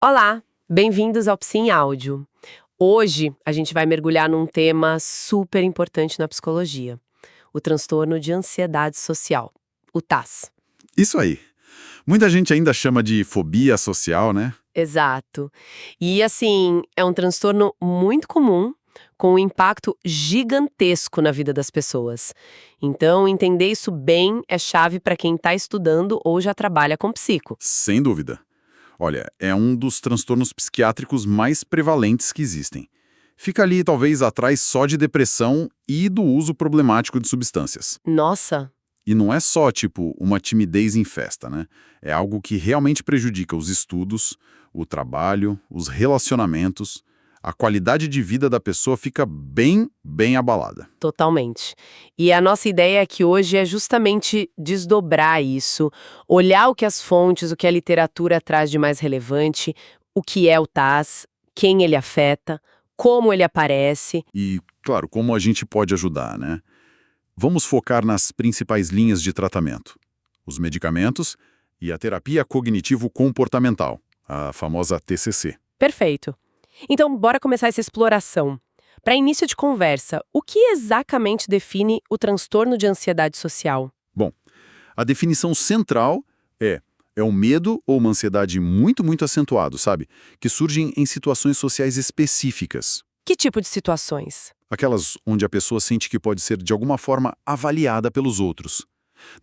Olá, bem-vindos ao Psi em Áudio. Hoje a gente vai mergulhar num tema super importante na psicologia: o transtorno de ansiedade social, o TAS. Isso aí. Muita gente ainda chama de fobia social, né? Exato. E assim, é um transtorno muito comum, com um impacto gigantesco na vida das pessoas. Então, entender isso bem é chave para quem está estudando ou já trabalha com psico. Sem dúvida. Olha, é um dos transtornos psiquiátricos mais prevalentes que existem. Fica ali, talvez, atrás só de depressão e do uso problemático de substâncias. Nossa, E não é só, tipo, uma timidez em festa, né? É algo que realmente prejudica os estudos, o trabalho, os relacionamentos. A qualidade de vida da pessoa fica bem abalada. totalmente. E a nossa ideia aqui hoje é justamente desdobrar isso, olhar o que as fontes, o que a literatura traz de mais relevante, o que é o TAS, quem ele afeta, como ele aparece. E, claro, como a gente pode ajudar, né? Vamos focar nas principais linhas de tratamento: os medicamentos e a terapia cognitivo-comportamental, a famosa TCC. Perfeito. Então, bora começar essa exploração. Para início de conversa, o que exatamente define o transtorno de ansiedade social? Bom, a definição central é um medo ou uma ansiedade muito acentuado, sabe? Que surgem em situações sociais específicas. Que tipo de situações? Aquelas onde a pessoa sente que pode ser de alguma forma avaliada pelos outros.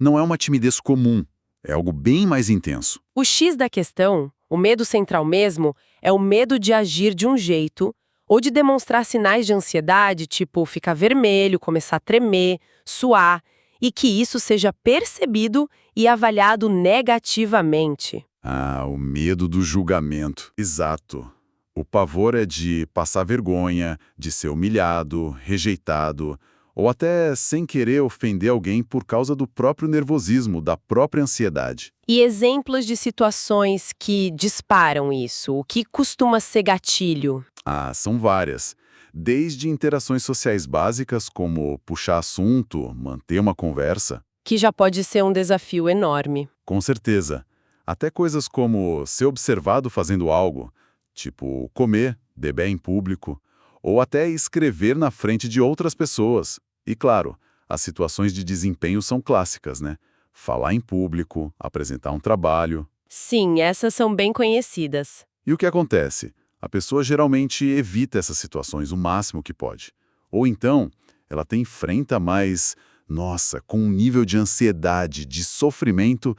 Não é uma timidez comum, é algo bem mais intenso. O X da questão, o medo central mesmo, é o medo de agir de um jeito ou de demonstrar sinais de ansiedade, tipo ficar vermelho, começar a tremer, suar, e que isso seja percebido e avaliado negativamente. Ah, o medo do julgamento. Exato. O pavor é de passar vergonha, de ser humilhado, rejeitado, ou até sem querer ofender alguém por causa do próprio nervosismo, da própria ansiedade. E exemplos de situações que disparam isso, o que costuma ser gatilho? Ah, são várias. Desde interações sociais básicas, como puxar assunto, manter uma conversa, Que já pode ser um desafio enorme. com certeza. Até coisas como ser observado fazendo algo, tipo comer, beber em público, ou até escrever na frente de outras pessoas. E claro, as situações de desempenho são clássicas, né? Falar em público, apresentar um trabalho. Sim, essas são bem conhecidas. E o que acontece? A pessoa geralmente evita essas situações o máximo que pode. Ou então, ela até enfrenta mais, nossa, com um nível de ansiedade, de sofrimento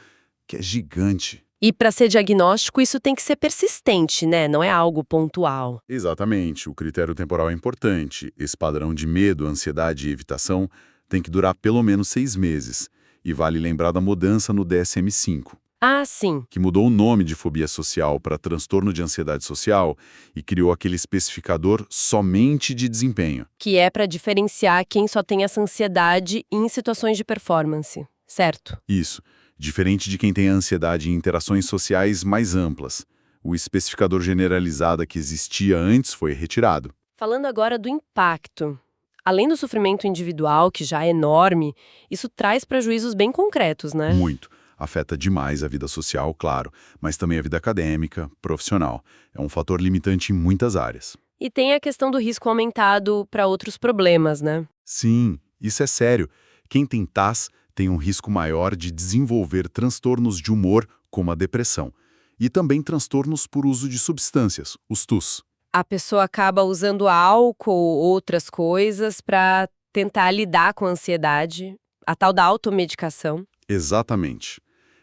que é gigante. E para ser diagnóstico, isso tem que ser persistente, né? Não é algo pontual. Exatamente, o critério temporal é importante. Esse padrão de medo, ansiedade e evitação tem que durar pelo menos 6 meses. E vale lembrar da mudança no DSM-5, Ah, sim. que mudou o nome de fobia social para transtorno de ansiedade social e criou aquele especificador somente de desempenho. Que é para diferenciar quem só tem essa ansiedade em situações de performance, certo? Isso, diferente de quem tem ansiedade em interações sociais mais amplas. O especificador generalizado que existia antes foi retirado. Falando agora do impacto. Além do sofrimento individual, que já é enorme, isso traz prejuízos bem concretos, né? Muito. Afeta demais a vida social, claro, mas também a vida acadêmica, profissional. É um fator limitante em muitas áreas. E tem a questão do risco aumentado para outros problemas, né? Sim, isso é sério. Quem tem TAS tem um risco maior de desenvolver transtornos de humor, como a depressão, e também transtornos por uso de substâncias, os TUS. A pessoa acaba usando álcool ou outras coisas para tentar lidar com a ansiedade, a tal da automedicação. Exatamente.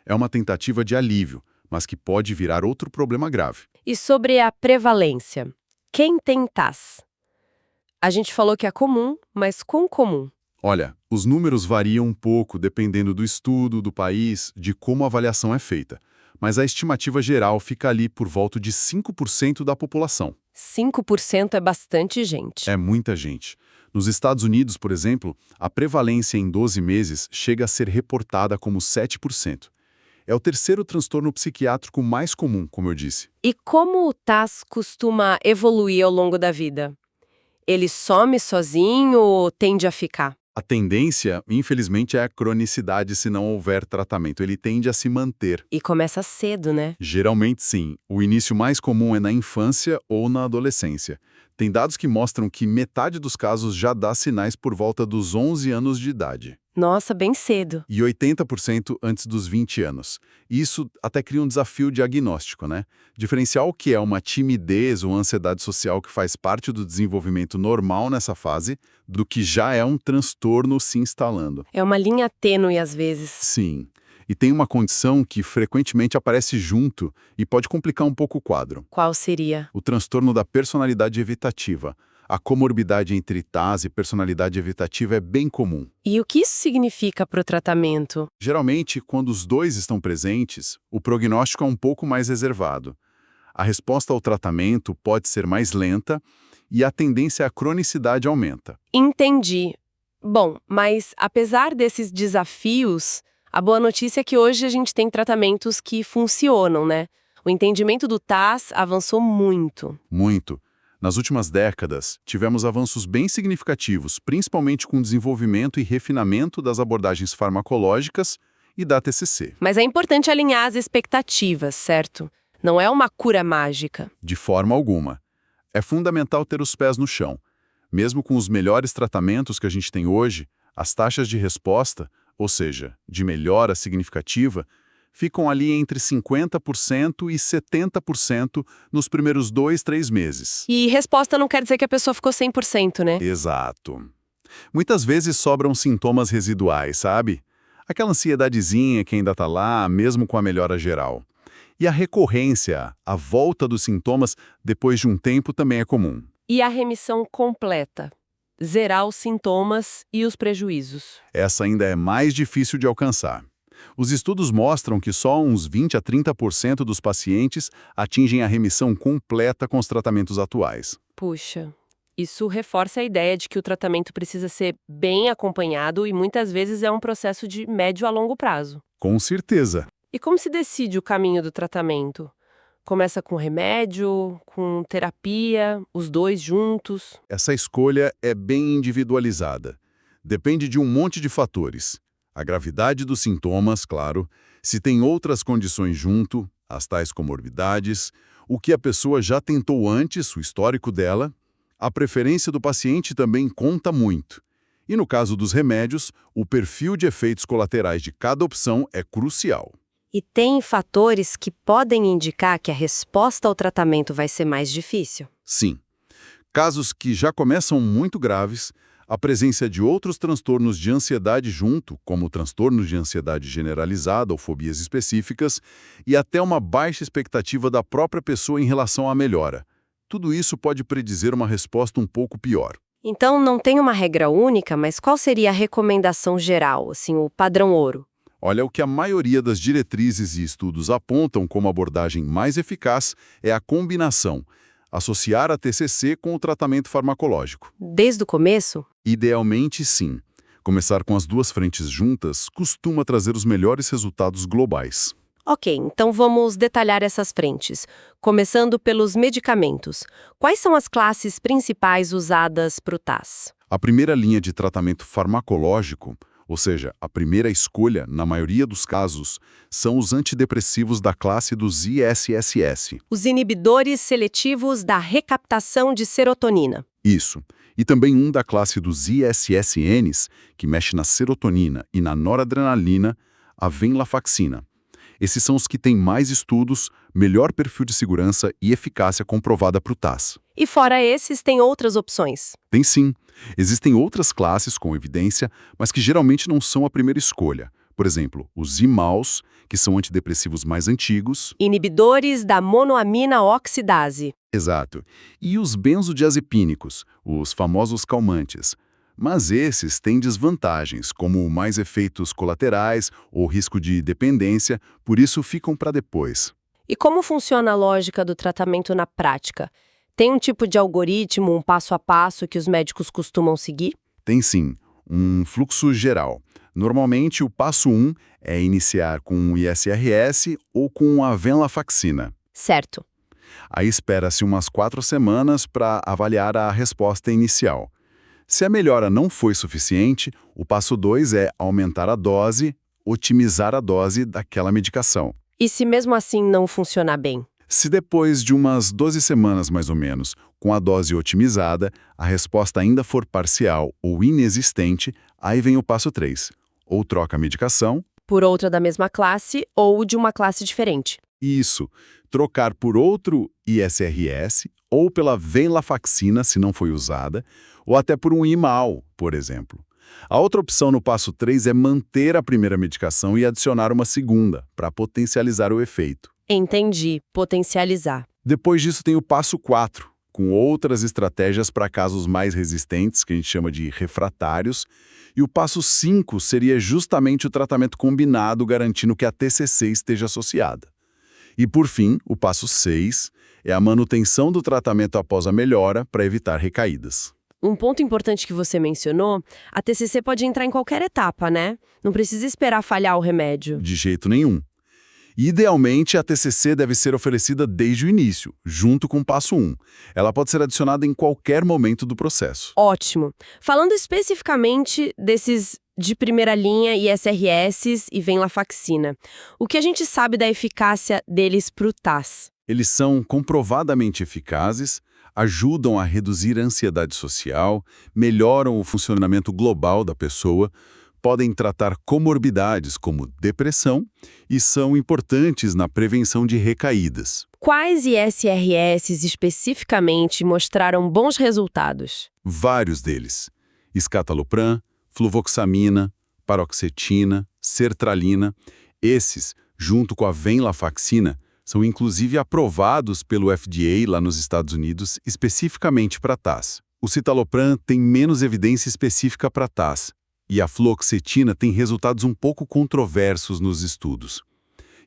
É uma tentativa de alívio, mas que pode virar outro problema grave. E sobre a prevalência. Quem tem TAS? A gente falou que é comum, mas quão comum? Olha, os números variam um pouco dependendo do estudo, do país, de como a avaliação é feita, mas a estimativa geral fica ali por volta de 5% da população. 5% é bastante gente. É muita gente. Nos Estados Unidos, por exemplo, a prevalência em 12 meses chega a ser reportada como 7%. É o terceiro transtorno psiquiátrico mais comum, como eu disse. E como o TAS costuma evoluir ao longo da vida? Ele some sozinho ou tende a ficar? A tendência, infelizmente, é a cronicidade se não houver tratamento. Ele tende a se manter. E começa cedo, né? Geralmente, sim. O início mais comum é na infância ou na adolescência. Tem dados que mostram que metade dos casos já dá sinais por volta dos 11 anos de idade. Nossa, bem cedo. E 80% antes dos 20 anos. Isso até cria um desafio diagnóstico, né? Diferenciar o que é uma timidez ou ansiedade social que faz parte do desenvolvimento normal nessa fase, do que já é um transtorno se instalando. É uma linha tênue às vezes. Sim. E tem uma condição que frequentemente aparece junto e pode complicar um pouco o quadro. Qual seria? O transtorno da personalidade evitativa. A comorbidade entre TAS e personalidade evitativa é bem comum. E o que isso significa para o tratamento? Geralmente, quando os dois estão presentes, o prognóstico é um pouco mais reservado. A resposta ao tratamento pode ser mais lenta e a tendência à cronicidade aumenta. Entendi. Bom, mas apesar desses desafios, a boa notícia é que hoje a gente tem tratamentos que funcionam, né? O entendimento do TAS avançou muito. Muito. Nas últimas décadas, tivemos avanços bem significativos, principalmente com o desenvolvimento e refinamento das abordagens farmacológicas e da TCC. Mas é importante alinhar as expectativas, certo? Não é uma cura mágica. De forma alguma. É fundamental ter os pés no chão. Mesmo com os melhores tratamentos que a gente tem hoje, as taxas de resposta, ou seja, de melhora significativa, ficam ali entre 50% e 70% nos primeiros 2, 3 meses. E resposta não quer dizer que a pessoa ficou 100%, né? Exato. Muitas vezes sobram sintomas residuais, sabe? Aquela ansiedadezinha que ainda tá lá, mesmo com a melhora geral. E a recorrência, a volta dos sintomas depois de um tempo também é comum. E a remissão completa? Zerar os sintomas e os prejuízos. Essa ainda é mais difícil de alcançar. Os estudos mostram que só uns 20 a 30% dos pacientes atingem a remissão completa com os tratamentos atuais. Puxa, isso reforça a ideia de que o tratamento precisa ser bem acompanhado e muitas vezes é um processo de médio a longo prazo. Com certeza. E como se decide o caminho do tratamento? Começa com remédio, com terapia, os dois juntos? Essa escolha é bem individualizada. Depende de um monte de fatores. A gravidade dos sintomas, claro, se tem outras condições junto, as tais comorbidades, o que a pessoa já tentou antes, o histórico dela, a preferência do paciente também conta muito. E no caso dos remédios, o perfil de efeitos colaterais de cada opção é crucial. E tem fatores que podem indicar que a resposta ao tratamento vai ser mais difícil? Sim. Casos que já começam muito graves, a presença de outros transtornos de ansiedade junto, como transtornos de ansiedade generalizada ou fobias específicas, e até uma baixa expectativa da própria pessoa em relação à melhora. Tudo isso pode predizer uma resposta um pouco pior. Então não tem uma regra única, mas qual seria a recomendação geral, assim, o padrão ouro? Olha, o que a maioria das diretrizes e estudos apontam como abordagem mais eficaz é a combinação, associar a TCC com o tratamento farmacológico. Desde o começo? Idealmente, sim. Começar com as duas frentes juntas costuma trazer os melhores resultados globais. Ok, então vamos detalhar essas frentes. Começando pelos medicamentos. Quais são as classes principais usadas para o TAS? A primeira linha de tratamento farmacológico, ou seja, a primeira escolha, na maioria dos casos, são os antidepressivos da classe dos ISSS. Os inibidores seletivos da recaptação de serotonina. Isso. E também um da classe dos ISSNs, que mexe na serotonina e na noradrenalina, a venlafaxina. Esses são os que têm mais estudos, melhor perfil de segurança e eficácia comprovada para o TAS. E fora esses, tem outras opções? Tem sim. Existem outras classes com evidência, mas que geralmente não são a primeira escolha. Por exemplo, os IMAUs, que são antidepressivos mais antigos. Inibidores da monoamina oxidase. Exato. E os benzodiazepínicos, os famosos calmantes. Mas esses têm desvantagens, como mais efeitos colaterais ou risco de dependência, por isso ficam para depois. E como funciona a lógica do tratamento na prática? Tem um tipo de algoritmo, um passo a passo que os médicos costumam seguir? Tem sim, um fluxo geral. Normalmente, o passo 1 é iniciar com o ISRS ou com a venlafaxina. Certo. Aí espera-se umas 4 semanas para avaliar a resposta inicial. Se a melhora não foi suficiente, o passo 2 é aumentar a dose, otimizar a dose daquela medicação. E se mesmo assim não funcionar bem? Se depois de umas 12 semanas, mais ou menos, com a dose otimizada, a resposta ainda for parcial ou inexistente, aí vem o passo 3. Ou troca a medicação. Por outra da mesma classe ou de uma classe diferente. Isso, trocar por outro ISRS ou pela venlafaxina, se não foi usada, ou até por um IMAL, por exemplo. A outra opção no passo 3 é manter a primeira medicação e adicionar uma segunda, para potencializar o efeito. Entendi, potencializar. Depois disso tem o passo 4, com outras estratégias para casos mais resistentes, que a gente chama de refratários, e o passo 5 seria justamente o tratamento combinado, garantindo que a TCC esteja associada. E por fim, o passo 6 é a manutenção do tratamento após a melhora para evitar recaídas. Um ponto importante que você mencionou, a TCC pode entrar em qualquer etapa, né? Não precisa esperar falhar o remédio. De jeito nenhum. Idealmente, a TCC deve ser oferecida desde o início, junto com o passo 1. Ela pode ser adicionada em qualquer momento do processo. Ótimo. Falando especificamente desses de primeira linha, ISRS e venlafaxina, o que a gente sabe da eficácia deles para o TAS? Eles são comprovadamente eficazes, ajudam a reduzir a ansiedade social, melhoram o funcionamento global da pessoa, podem tratar comorbidades como depressão e são importantes na prevenção de recaídas. Quais ISRS especificamente mostraram bons resultados? Vários deles: escitalopram, fluvoxamina, paroxetina, sertralina. Esses, junto com a venlafaxina, são inclusive aprovados pelo FDA lá nos Estados Unidos especificamente para TAS. O citalopram tem menos evidência específica para TAS, e a fluoxetina tem resultados um pouco controversos nos estudos.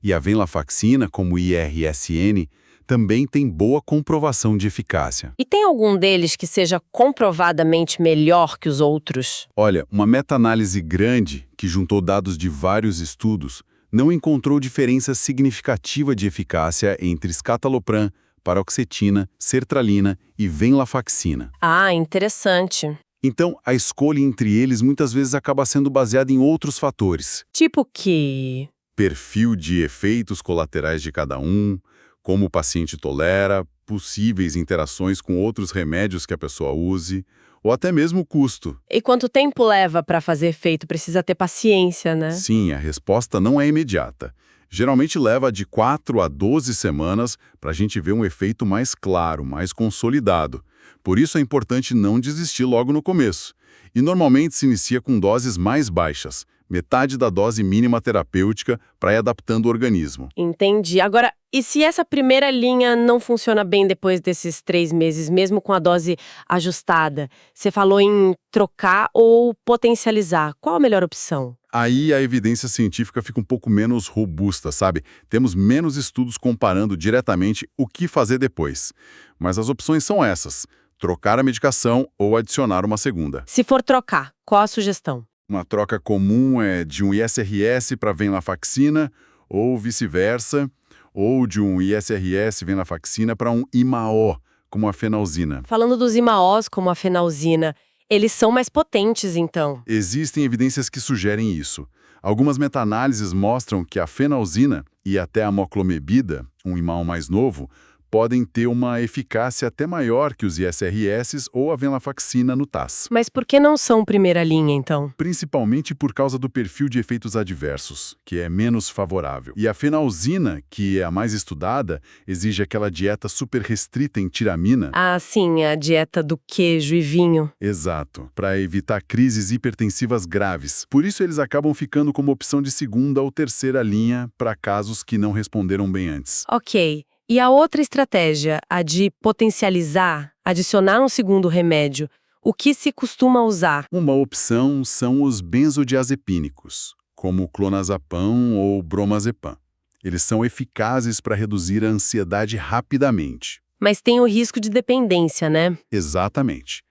E a venlafaxina, como IRSN, também tem boa comprovação de eficácia. E tem algum deles que seja comprovadamente melhor que os outros? Olha, uma meta-análise grande, que juntou dados de vários estudos, não encontrou diferença significativa de eficácia entre escitalopram, paroxetina, sertralina e venlafaxina. Ah, interessante. Então, a escolha entre eles muitas vezes acaba sendo baseada em outros fatores. Tipo que... Perfil de efeitos colaterais de cada um, como o paciente tolera, possíveis interações com outros remédios que a pessoa use, ou até mesmo o custo. E quanto tempo leva para fazer efeito? Precisa ter paciência, né? Sim, a resposta não é imediata. Geralmente leva de 4 a 12 semanas para a gente ver um efeito mais claro, mais consolidado. Por isso é importante não desistir logo no começo. E normalmente se inicia com doses mais baixas, metade da dose mínima terapêutica, para ir adaptando o organismo. Entendi. Agora, e se essa primeira linha não funciona bem depois desses 3 meses, mesmo com a dose ajustada? Você falou em trocar ou potencializar. Qual a melhor opção? Aí a evidência científica fica um pouco menos robusta, sabe? Temos menos estudos comparando diretamente o que fazer depois. Mas as opções são essas: trocar a medicação ou adicionar uma segunda. Se for trocar, qual a sugestão? Uma troca comum é de um ISRS para venlafaxina, ou vice-versa, ou de um ISRS venlafaxina para um IMAO, como a fenalzina. Falando dos IMAOs, como a fenalzina, eles são mais potentes, então. Existem evidências que sugerem isso. Algumas meta-análises mostram que a fenalzina e até a moclomebida, um IMAO mais novo, podem ter uma eficácia até maior que os ISRS ou a venlafaxina no TAS. Mas por que não são primeira linha, então? Principalmente por causa do perfil de efeitos adversos, que é menos favorável. E a fenalzina, que é a mais estudada, exige aquela dieta super restrita em tiramina. Ah, sim, a dieta do queijo e vinho. Exato, para evitar crises hipertensivas graves. Por isso eles acabam ficando como opção de segunda ou terceira linha para casos que não responderam bem antes. Ok. E a outra estratégia, a de potencializar, adicionar um segundo remédio, o que se costuma usar? Uma opção são os benzodiazepínicos, como o clonazepam ou bromazepam. Eles são eficazes para reduzir a ansiedade rapidamente. Mas tem o risco de dependência, né? Exatamente.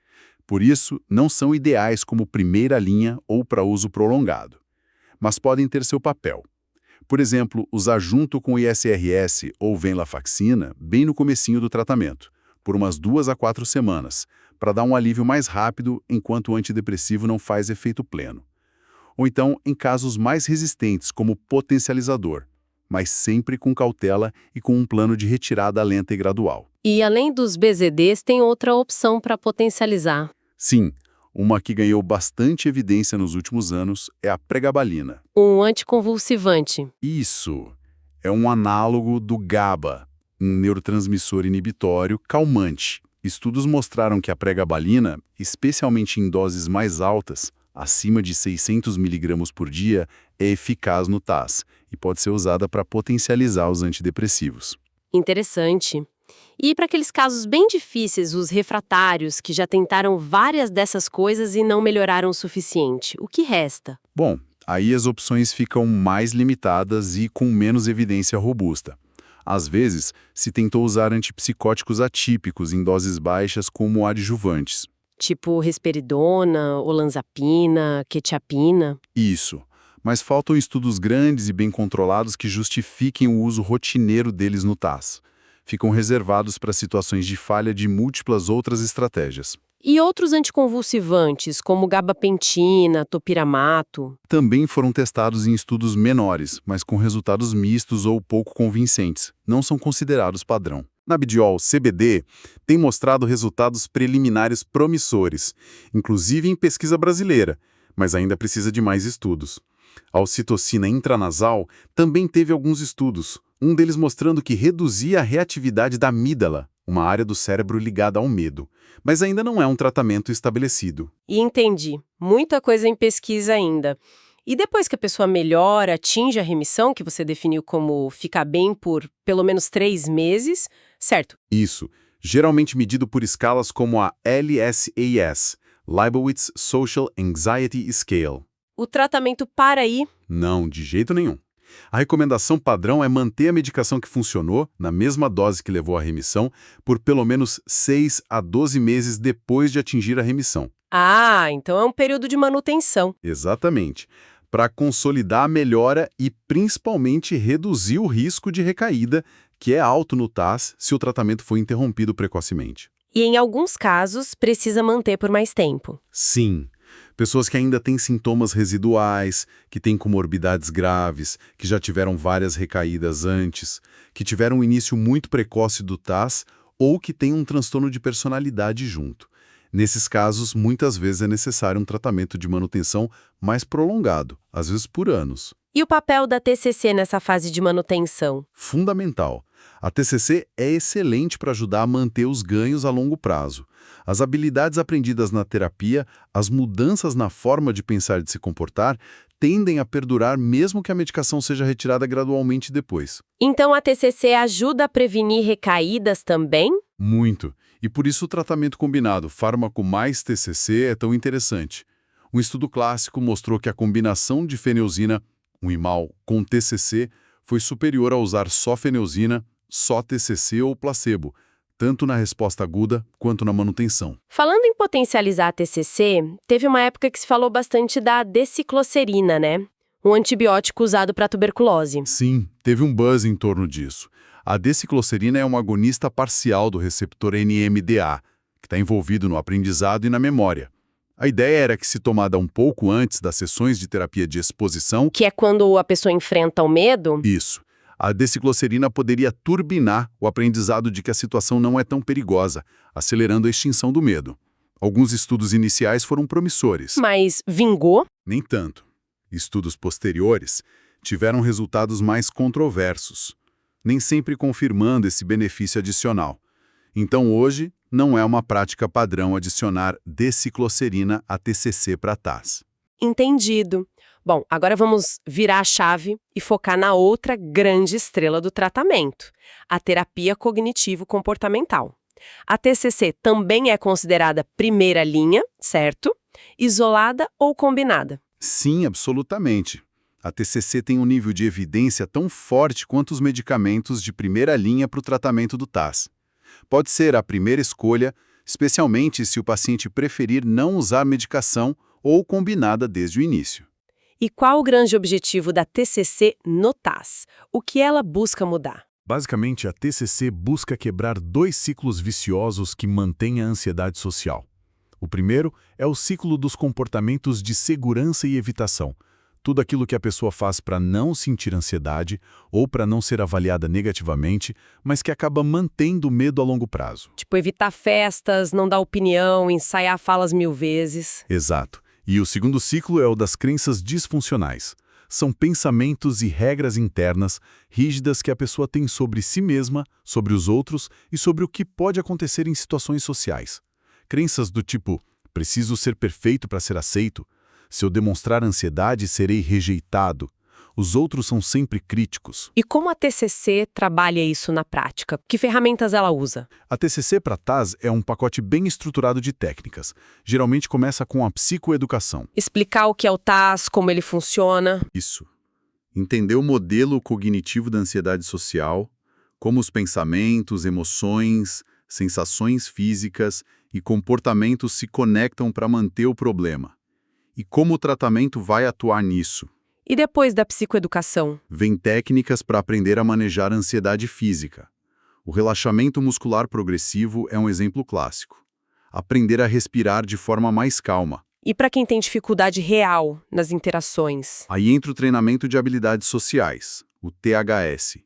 Por isso, não são ideais como primeira linha ou para uso prolongado. Mas podem ter seu papel. Por exemplo, usar junto com o ISRS ou venlafaxina bem no comecinho do tratamento, por umas 2 a 4 semanas, para dar um alívio mais rápido enquanto o antidepressivo não faz efeito pleno. Ou então em casos mais resistentes, como potencializador, mas sempre com cautela e com um plano de retirada lenta e gradual. E além dos BZDs, tem outra opção para potencializar. Sim, uma que ganhou bastante evidência nos últimos anos é a pregabalina. Um anticonvulsivante. Isso é um análogo do GABA, um neurotransmissor inibitório calmante. Estudos mostraram que a pregabalina, especialmente em doses mais altas, acima de 600 mg por dia, é eficaz no TAS e pode ser usada para potencializar os antidepressivos. Interessante. E para aqueles casos bem difíceis, os refratários, que já tentaram várias dessas coisas e não melhoraram o suficiente, o que resta? Bom, aí as opções ficam mais limitadas e com menos evidência robusta. Às vezes, se tentou usar antipsicóticos atípicos em doses baixas como adjuvantes. Tipo risperidona, olanzapina, quetiapina. Isso. Mas faltam estudos grandes e bem controlados que justifiquem o uso rotineiro deles no TAS. Ficam reservados para situações de falha de múltiplas outras estratégias. E outros anticonvulsivantes, como gabapentina, topiramato. Também foram testados em estudos menores, mas com resultados mistos ou pouco convincentes. Não são considerados padrão. Nabidiol, CBD, tem mostrado resultados preliminares promissores, inclusive em pesquisa brasileira, mas ainda precisa de mais estudos. A ocitocina intranasal também teve alguns estudos, um deles mostrando que reduzia a reatividade da amígdala, uma área do cérebro ligada ao medo, mas ainda não é um tratamento estabelecido. E entendi. Muita coisa em pesquisa ainda. E depois que a pessoa melhora, atinge a remissão, que você definiu como ficar bem por pelo menos 3 meses, certo? Isso, geralmente medido por escalas como a LSAS, Leibowitz Social Anxiety Scale. O tratamento para aí. Não, de jeito nenhum. A recomendação padrão é manter a medicação que funcionou, na mesma dose que levou à remissão, por pelo menos 6 a 12 meses depois de atingir a remissão. Ah, então é um período de manutenção. Exatamente. Para consolidar a melhora e principalmente reduzir o risco de recaída, que é alto no TAS se o tratamento for interrompido precocemente. E em alguns casos, precisa manter por mais tempo. Sim. Pessoas que ainda têm sintomas residuais, que têm comorbidades graves, que já tiveram várias recaídas antes, que tiveram um início muito precoce do TAS ou que têm um transtorno de personalidade junto. Nesses casos, muitas vezes é necessário um tratamento de manutenção mais prolongado, às vezes por anos. E o papel da TCC nessa fase de manutenção? Fundamental. A TCC é excelente para ajudar a manter os ganhos a longo prazo. As habilidades aprendidas na terapia, as mudanças na forma de pensar e de se comportar, tendem a perdurar mesmo que a medicação seja retirada gradualmente depois. Então a TCC ajuda a prevenir recaídas também? Muito. E por isso o tratamento combinado fármaco mais TCC é tão interessante. Um estudo clássico mostrou que a combinação de feneuzina, um imal, com TCC foi superior a usar só feneuzina, só TCC ou placebo, tanto na resposta aguda quanto na manutenção. Falando em potencializar a TCC, teve uma época que se falou bastante da deciclocerina, né? Um antibiótico usado para tuberculose. Sim, teve um buzz em torno disso. A deciclocerina é um agonista parcial do receptor NMDA, que está envolvido no aprendizado e na memória. A ideia era que, se tomada um pouco antes das sessões de terapia de exposição... Que é quando a pessoa enfrenta o medo? Isso. A deciclocerina poderia turbinar o aprendizado de que a situação não é tão perigosa, acelerando a extinção do medo. Alguns estudos iniciais foram promissores. Mas vingou? Nem tanto. Estudos posteriores tiveram resultados mais controversos, nem sempre confirmando esse benefício adicional. Então, hoje, não é uma prática padrão adicionar deciclocerina a TCC para TAS. Entendido. Bom, agora vamos virar a chave e focar na outra grande estrela do tratamento, a terapia cognitivo-comportamental. A TCC também é considerada primeira linha, certo? Isolada ou combinada? Sim, absolutamente. A TCC tem um nível de evidência tão forte quanto os medicamentos de primeira linha para o tratamento do TAS. Pode ser a primeira escolha, especialmente se o paciente preferir não usar medicação ou combinada desde o início. E qual o grande objetivo da TCC no TAS? O que ela busca mudar? Basicamente, a TCC busca quebrar dois ciclos viciosos que mantêm a ansiedade social. O primeiro é o ciclo dos comportamentos de segurança e evitação. Tudo aquilo que a pessoa faz para não sentir ansiedade ou para não ser avaliada negativamente, mas que acaba mantendo o medo a longo prazo. Tipo, evitar festas, não dar opinião, ensaiar falas 1000 vezes. Exato. E o segundo ciclo é o das crenças disfuncionais. São pensamentos e regras internas rígidas que a pessoa tem sobre si mesma, sobre os outros e sobre o que pode acontecer em situações sociais. Crenças do tipo, preciso ser perfeito para ser aceito. Se eu demonstrar ansiedade, serei rejeitado. Os outros são sempre críticos. E como a TCC trabalha isso na prática? Que ferramentas ela usa? A TCC para TAS é um pacote bem estruturado de técnicas. Geralmente começa com a psicoeducação. Explicar o que é o TAS, como ele funciona. Isso. Entender o modelo cognitivo da ansiedade social, como os pensamentos, emoções, sensações físicas e comportamentos se conectam para manter o problema. E como o tratamento vai atuar nisso. E depois da psicoeducação? Vem técnicas para aprender a manejar a ansiedade física. O relaxamento muscular progressivo é um exemplo clássico. Aprender a respirar de forma mais calma. E para quem tem dificuldade real nas interações? Aí entra o treinamento de habilidades sociais, o THS.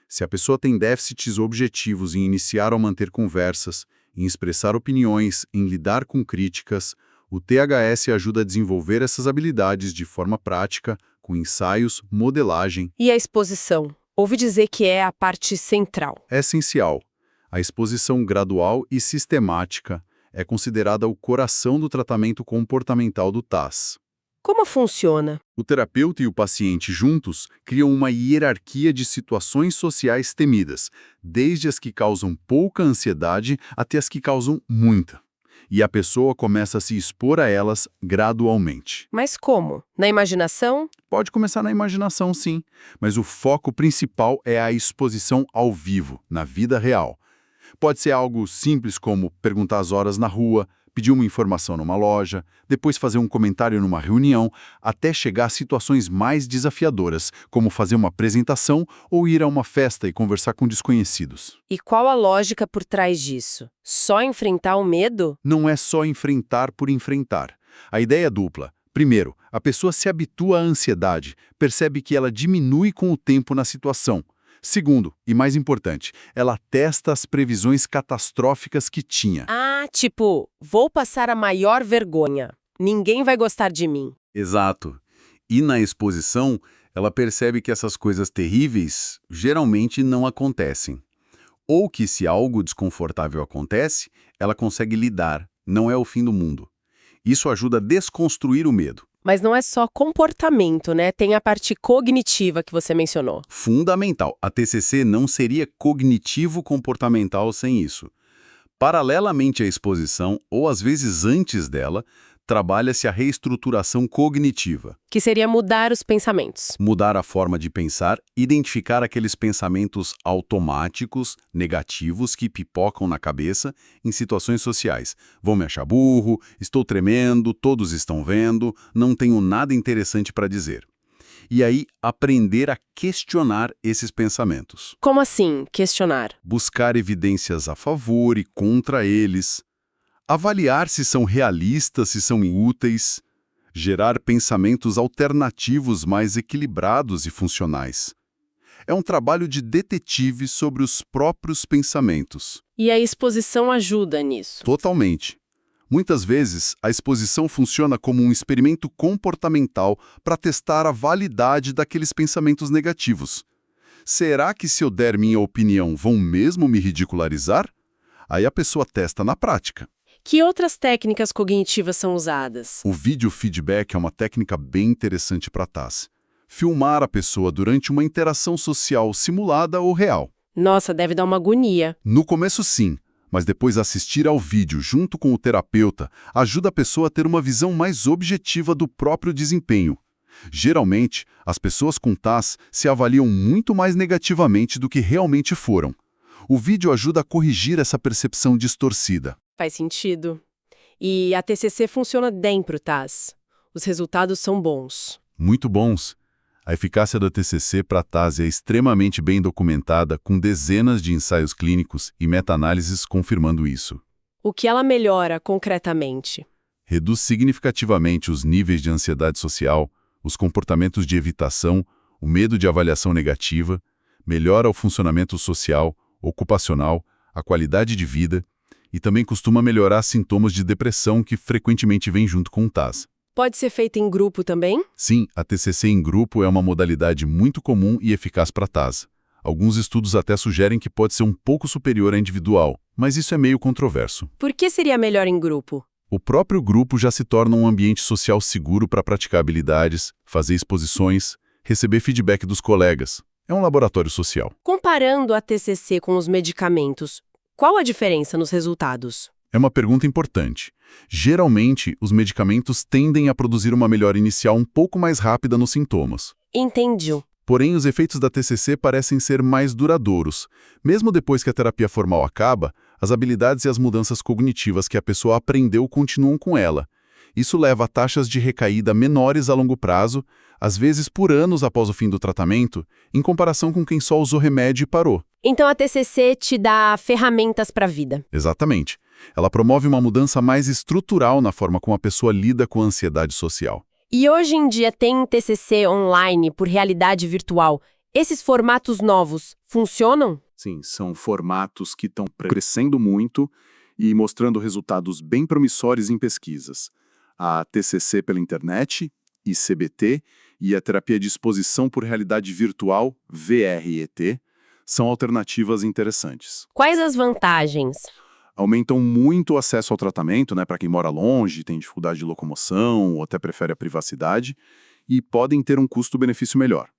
Se a pessoa tem déficits objetivos em iniciar ou manter conversas, em expressar opiniões, em lidar com críticas, o THS ajuda a desenvolver essas habilidades de forma prática, com ensaios, modelagem. E a exposição? Ouvi dizer que é a parte central. É essencial. A exposição gradual e sistemática é considerada o coração do tratamento comportamental do TAS. Como funciona? O terapeuta e o paciente juntos criam uma hierarquia de situações sociais temidas, desde as que causam pouca ansiedade até as que causam muita. E a pessoa começa a se expor a elas gradualmente. Mas como? Na imaginação? Pode começar na imaginação, sim, mas o foco principal é a exposição ao vivo, na vida real. Pode ser algo simples como perguntar as horas na rua, pedir uma informação numa loja, depois fazer um comentário numa reunião, até chegar a situações mais desafiadoras, como fazer uma apresentação ou ir a uma festa e conversar com desconhecidos. E qual a lógica por trás disso? Só enfrentar o medo? Não é só enfrentar por enfrentar. A ideia é dupla. Primeiro, a pessoa se habitua à ansiedade, percebe que ela diminui com o tempo na situação. Segundo, e mais importante, ela testa as previsões catastróficas que tinha. Ah, tipo, vou passar a maior vergonha. Ninguém vai gostar de mim. Exato. E na exposição, ela percebe que essas coisas terríveis geralmente não acontecem. Ou que se algo desconfortável acontece, ela consegue lidar, não é o fim do mundo. Isso ajuda a desconstruir o medo. Mas não é só comportamento, né? Tem a parte cognitiva que você mencionou. Fundamental. A TCC não seria cognitivo-comportamental sem isso. Paralelamente à exposição, ou às vezes antes dela, trabalha-se a reestruturação cognitiva. Que seria mudar os pensamentos. Mudar a forma de pensar, identificar aqueles pensamentos automáticos, negativos, que pipocam na cabeça em situações sociais. Vão me achar burro, estou tremendo, todos estão vendo, não tenho nada interessante para dizer. E aí, aprender a questionar esses pensamentos. Como assim, questionar? Buscar evidências a favor e contra eles. Avaliar se são realistas, se são úteis. Gerar pensamentos alternativos mais equilibrados e funcionais. É um trabalho de detetive sobre os próprios pensamentos. E a exposição ajuda nisso. Totalmente. Muitas vezes, a exposição funciona como um experimento comportamental para testar a validade daqueles pensamentos negativos. Será que se eu der minha opinião vão mesmo me ridicularizar? Aí a pessoa testa na prática. Que outras técnicas cognitivas são usadas? O vídeo feedback é uma técnica bem interessante para TAS. Filmar a pessoa durante uma interação social simulada ou real. Nossa, deve dar uma agonia. No começo, sim, mas depois assistir ao vídeo junto com o terapeuta ajuda a pessoa a ter uma visão mais objetiva do próprio desempenho. Geralmente, as pessoas com TAS se avaliam muito mais negativamente do que realmente foram. O vídeo ajuda a corrigir essa percepção distorcida. Faz sentido. E a TCC funciona bem pro TAS. Os resultados são bons. Muito bons. A eficácia da TCC para TAS é extremamente bem documentada, com dezenas de ensaios clínicos e meta-análises confirmando isso. O que ela melhora concretamente? Reduz significativamente os níveis de ansiedade social, os comportamentos de evitação, o medo de avaliação negativa, melhora o funcionamento social, ocupacional, a qualidade de vida e também costuma melhorar sintomas de depressão que frequentemente vêm junto com o TAS. Pode ser feita em grupo também? Sim, a TCC em grupo é uma modalidade muito comum e eficaz para TAS. Alguns estudos até sugerem que pode ser um pouco superior à individual, mas isso é meio controverso. Por que seria melhor em grupo? O próprio grupo já se torna um ambiente social seguro para praticar habilidades, fazer exposições, receber feedback dos colegas. É um laboratório social. Comparando a TCC com os medicamentos, qual a diferença nos resultados? É uma pergunta importante. Geralmente, os medicamentos tendem a produzir uma melhora inicial um pouco mais rápida nos sintomas. Entendi. Porém, os efeitos da TCC parecem ser mais duradouros. Mesmo depois que a terapia formal acaba, as habilidades e as mudanças cognitivas que a pessoa aprendeu continuam com ela. Isso leva a taxas de recaída menores a longo prazo, às vezes por anos após o fim do tratamento, em comparação com quem só usou remédio e parou. Então a TCC te dá ferramentas para a vida. Exatamente. Ela promove uma mudança mais estrutural na forma como a pessoa lida com a ansiedade social. E hoje em dia tem TCC online por realidade virtual. Esses formatos novos funcionam? Sim, são formatos que estão crescendo muito e mostrando resultados bem promissores em pesquisas. A TCC pela internet, ICBT, e a terapia de exposição por realidade virtual, VRET, são alternativas interessantes. Quais as vantagens? Aumentam muito o acesso ao tratamento, para quem mora longe, tem dificuldade de locomoção ou até prefere a privacidade, e podem ter um custo-benefício melhor.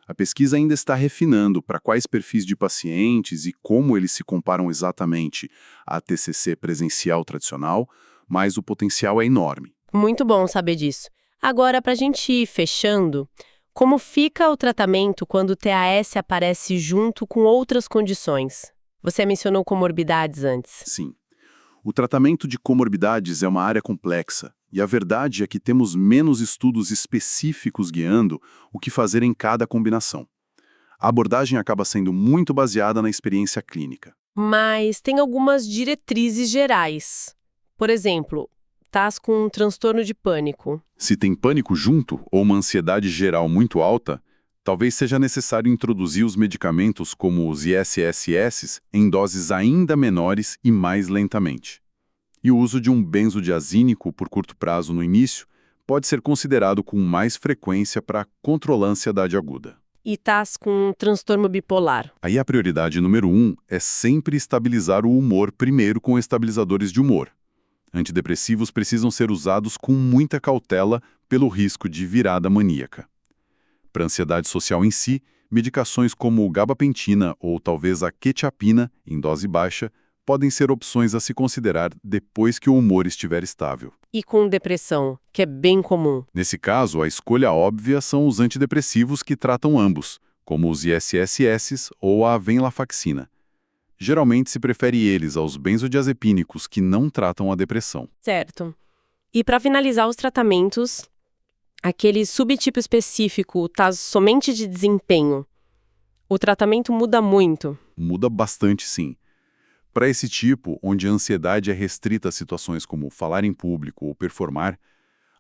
A pesquisa ainda está refinando para quais perfis de pacientes e como eles se comparam exatamente à TCC presencial tradicional, mas o potencial é enorme. Muito bom saber disso. Agora, para a gente ir fechando, como fica o tratamento quando o TAS aparece junto com outras condições? Você mencionou comorbidades antes. Sim. O tratamento de comorbidades é uma área complexa, e a verdade é que temos menos estudos específicos guiando o que fazer em cada combinação. A abordagem acaba sendo muito baseada na experiência clínica. Mas tem algumas diretrizes gerais. Por exemplo, TAS com um transtorno de pânico. Se tem pânico junto ou uma ansiedade geral muito alta, talvez seja necessário introduzir os medicamentos como os ISSS em doses ainda menores e mais lentamente. E o uso de um benzodiazínico por curto prazo no início pode ser considerado com mais frequência para controlar a ansiedade aguda. E TAS com um transtorno bipolar. Aí a prioridade número 1 é sempre estabilizar o humor primeiro com estabilizadores de humor. Antidepressivos precisam ser usados com muita cautela pelo risco de virada maníaca. Para a ansiedade social em si, medicações como gabapentina ou talvez a quetiapina, em dose baixa, podem ser opções a se considerar depois que o humor estiver estável. E com depressão, que é bem comum. Nesse caso, a escolha óbvia são os antidepressivos que tratam ambos, como os ISSS ou a venlafaxina. Geralmente se prefere eles aos benzodiazepínicos que não tratam a depressão. Certo. E para finalizar os tratamentos, aquele subtipo específico, TAS somente de desempenho, o tratamento muda muito. Muda bastante, sim. Para esse tipo, onde a ansiedade é restrita a situações como falar em público ou performar,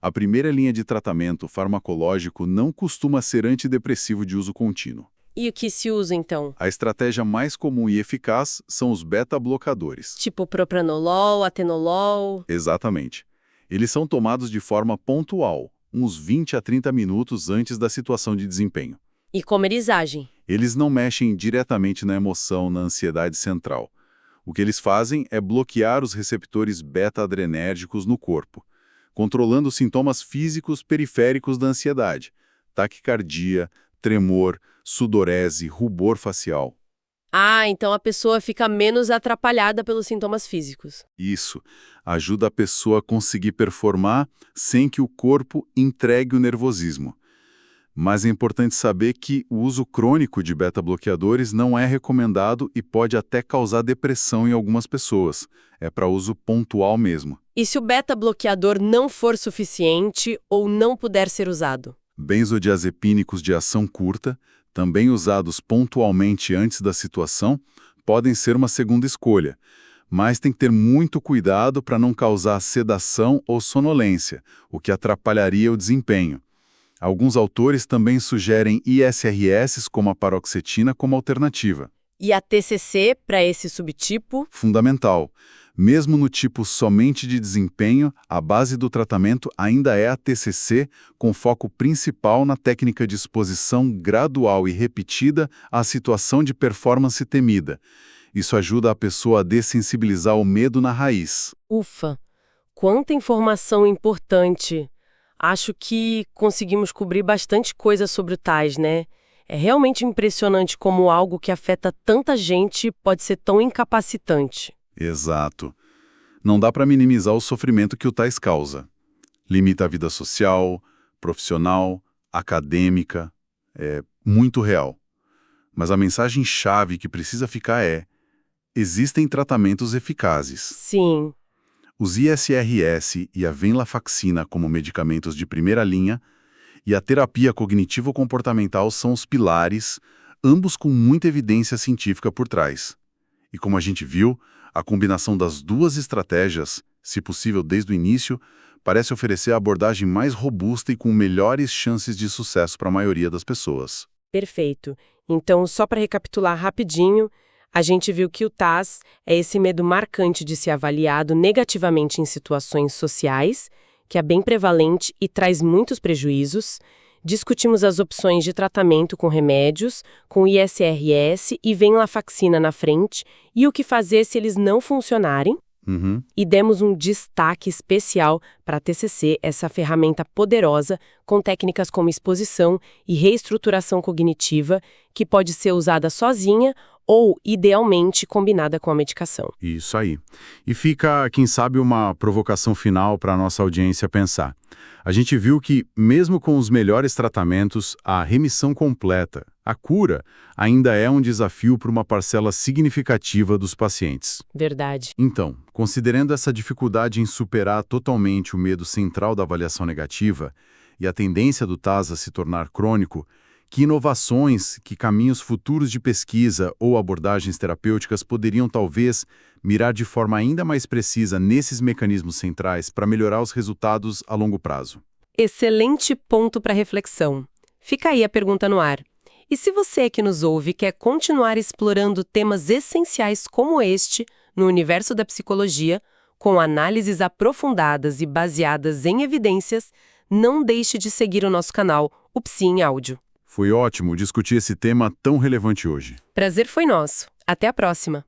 a primeira linha de tratamento farmacológico não costuma ser antidepressivo de uso contínuo. E o que se usa, então? A estratégia mais comum e eficaz são os beta-blocadores. Tipo propranolol, atenolol? Exatamente. Eles são tomados de forma pontual, uns 20 a 30 minutos antes da situação de desempenho. E comerizagem? Eles não mexem diretamente na emoção, na ansiedade central. O que eles fazem é bloquear os receptores beta-adrenérgicos no corpo, controlando os sintomas físicos periféricos da ansiedade, taquicardia, tremor, sudorese, rubor facial. Ah, então a pessoa fica menos atrapalhada pelos sintomas físicos. Isso ajuda a pessoa a conseguir performar sem que o corpo entregue o nervosismo. Mas é importante saber que o uso crônico de beta-bloqueadores não é recomendado e pode até causar depressão em algumas pessoas. É para uso pontual mesmo. E se o beta-bloqueador não for suficiente ou não puder ser usado? benzodiazepínicos de ação curta, também usados pontualmente antes da situação, podem ser uma segunda escolha, mas tem que ter muito cuidado para não causar sedação ou sonolência, o que atrapalharia o desempenho. Alguns autores também sugerem ISRS como a paroxetina como alternativa. E a TCC para esse subtipo? Fundamental. Mesmo no tipo somente de desempenho, a base do tratamento ainda é a TCC, com foco principal na técnica de exposição gradual e repetida à situação de performance temida. Isso ajuda a pessoa a dessensibilizar o medo na raiz. Ufa, quanta informação importante! Acho que conseguimos cobrir bastante coisa sobre o TAS, né? É realmente impressionante como algo que afeta tanta gente pode ser tão incapacitante. Exato. Não dá para minimizar o sofrimento que o TAS causa. Limita a vida social, profissional, acadêmica. É muito real. Mas a mensagem-chave que precisa ficar é: existem tratamentos eficazes. Sim. Os ISRS e a venlafaxina como medicamentos de primeira linha e a terapia cognitivo-comportamental são os pilares, ambos com muita evidência científica por trás. E como a gente viu, a combinação das duas estratégias, se possível desde o início, parece oferecer a abordagem mais robusta e com melhores chances de sucesso para a maioria das pessoas. Perfeito. Então, só para recapitular rapidinho, a gente viu que o TAS é esse medo marcante de ser avaliado negativamente em situações sociais, que é bem prevalente e traz muitos prejuízos. Discutimos as opções de tratamento com remédios, com ISRS e venlafaxina na frente, e o que fazer se eles não funcionarem. E demos um destaque especial para a TCC, essa ferramenta poderosa com técnicas como exposição e reestruturação cognitiva, que pode ser usada sozinha ou, idealmente, combinada com a medicação. Isso aí. E fica, quem sabe, uma provocação final para a nossa audiência pensar. A gente viu que, mesmo com os melhores tratamentos, a remissão completa, a cura, ainda é um desafio para uma parcela significativa dos pacientes. Verdade. Então, considerando essa dificuldade em superar totalmente o medo central da avaliação negativa e a tendência do TAS a se tornar crônico, que inovações, que caminhos futuros de pesquisa ou abordagens terapêuticas poderiam talvez mirar de forma ainda mais precisa nesses mecanismos centrais para melhorar os resultados a longo prazo? Excelente ponto para reflexão. Fica aí a pergunta no ar. E se você que nos ouve quer continuar explorando temas essenciais como este no universo da psicologia, com análises aprofundadas e baseadas em evidências, não deixe de seguir o nosso canal, o Psi em Áudio. Foi ótimo discutir esse tema tão relevante hoje. Prazer foi nosso. Até a próxima!